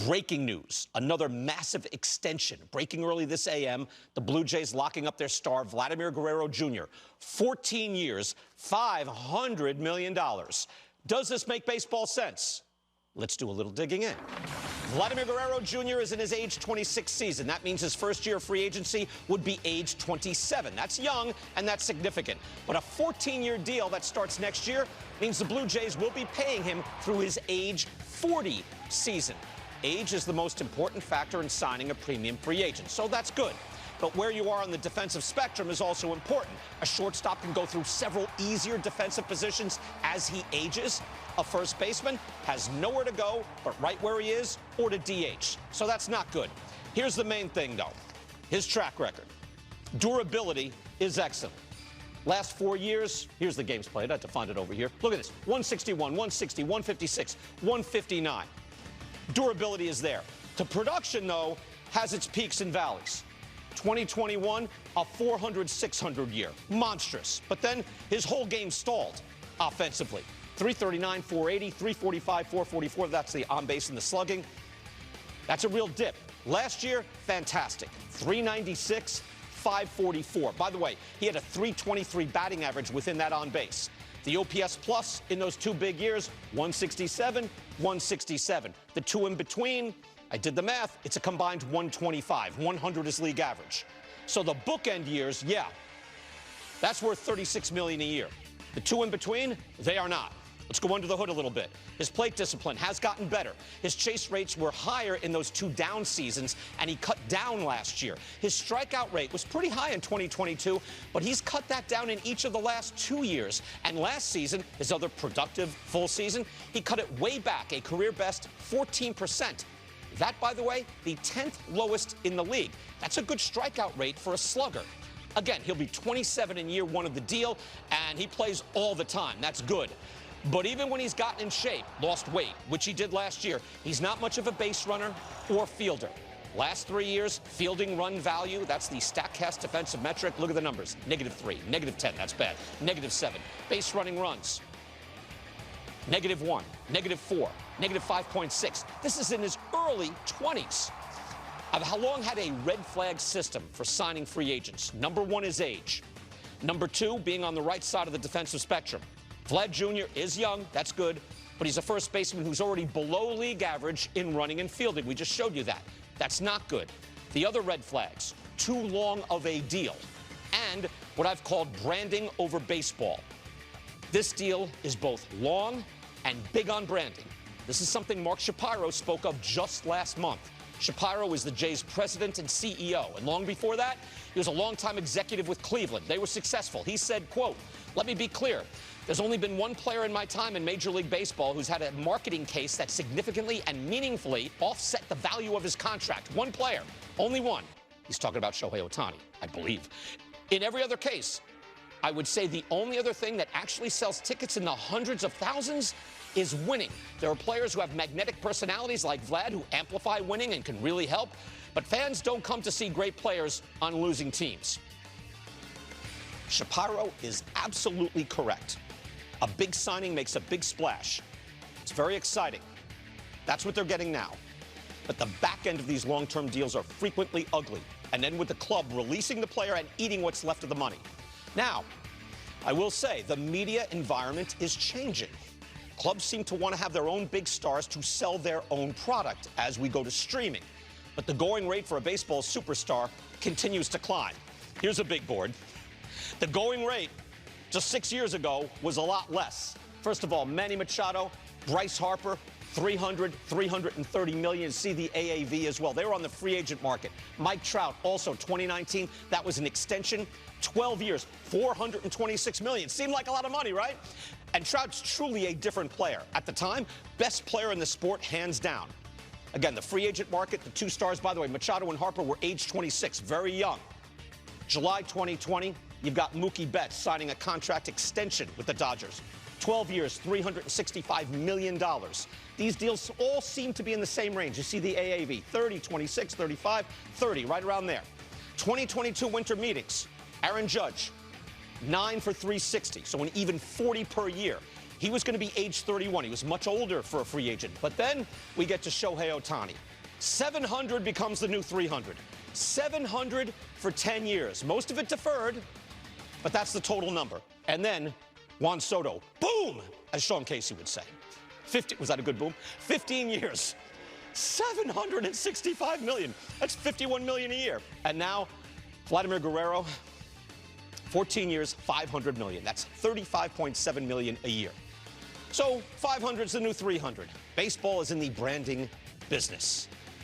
Breaking news, another massive extension. Breaking early this AM, the Blue Jays locking up their star, Vladimir Guerrero Jr. 14 years, $500 million. Does this make baseball sense? Let's do a little digging in. Vladimir Guerrero Jr. is in his age 26 season. That means his first year of free agency would be age 27. That's young, and that's significant. But a 14-year deal that starts next year means the Blue Jays will be paying him through his age 40 season. Age is the most important factor in signing a premium free agent, so that's good. But where you are on the defensive spectrum is also important. A shortstop can go through several easier defensive positions as he ages. A first baseman has nowhere to go but right where he is or to DH. So that's not good. Here's the main thing, though. His track record. Durability is excellent. Last 4 years, here's the games played. I had to find it over here. Look at this. 161, 160, 156, 159. Durability is there. The production, though, has its peaks and valleys. 2021, a 400-600 year. Monstrous. But then his whole game stalled offensively. 339, 480, 345, 444. That's the on base and the slugging. That's a real dip. Last year, fantastic. 396, 544. By the way, he had a 323 batting average within that on base. The OPS plus in those 2 big years, 167, 167. The 2 in between, I did the math, it's a combined 125. 100 is league average. So the bookend years, yeah, that's worth $36 million a year. The 2 in between, they are not. Let's go under the hood a little bit. His plate discipline has gotten better. His chase rates were higher in those 2 down seasons, and he cut down last year. His strikeout rate was pretty high in 2022, but he's cut that down in each of the last 2 years. And last season, his other productive full season, he cut it way back, a career best 14%. That, by the way, the 10th lowest in the league. That's a good strikeout rate for a slugger. Again, he'll be 27 in year 1 of the deal, and he plays all the time. That's good. But even when he's gotten in shape, lost weight, which he did last year, he's not much of a base runner or fielder. Last 3 years, fielding run value, that's the StatCast defensive metric. Look at the numbers. -3, -10, that's bad. -7. Base running runs. -1, -4, -5.6. This is in his early 20s. I've how long had a red flag system for signing free agents. Number 1 is age. Number 2, being on the right side of the defensive spectrum. Vlad Jr. is young, that's good, but he's a first baseman who's already below league average in running and fielding. We just showed you that. That's not good. The other red flags, too long of a deal, and what I've called branding over baseball. This deal is both long and big on branding. This is something Mark Shapiro spoke of just last month. Shapiro is the Jays' president and CEO, and long before that, he was a longtime executive with Cleveland. They were successful. He said, quote, "Let me be clear. There's only been one player in my time in Major League Baseball who's had a marketing case that significantly and meaningfully offset the value of his contract. One player, only one." He's talking about Shohei Ohtani, I believe. In every other case, I would say the only other thing that actually sells tickets in the hundreds of thousands is winning. There are players who have magnetic personalities like Vlad who amplify winning and can really help, but fans don't come to see great players on losing teams. Shapiro is absolutely correct. A big signing makes a big splash. It's very exciting. That's what they're getting now. But the back end of these long-term deals are frequently ugly, and then with the club releasing the player and eating what's left of the money. Now, I will say the media environment is changing. Clubs seem to want to have their own big stars to sell their own product as we go to streaming. But the going rate for a baseball superstar continues to climb. Here's a big board. The going rate just 6 years ago was a lot less. First of all, Manny Machado, Bryce Harper, 300, 330 million. See the AAV as well. They were on the free agent market. Mike Trout, also 2019, that was an extension. 12 years, 426 million. Seemed like a lot of money, right? And Trout's truly a different player. At the time, best player in the sport, hands down. Again, the free agent market, the 2 stars, by the way, Machado and Harper were age 26, very young. July 2020, you've got Mookie Betts signing a contract extension with the Dodgers. 12 years, $365 million. These deals all seem to be in the same range. You see the AAV, 30, 26, 35, 30, right around there. 2022 winter meetings, Aaron Judge, 9 for 360, so an even 40 per year. He was going to be age 31. He was much older for a free agent. But then we get to Shohei Ohtani. 700 becomes the new 300. 700 for 10 years. Most of it deferred, but that's the total number. And then Juan Soto, boom, as Sean Casey would say. Was that a good boom? 15 years, 765 million. That's 51 million a year. And now Vladimir Guerrero, 14 years, 500 million. That's 35.7 million a year. So 500 is the new 300. Baseball is in the branding business.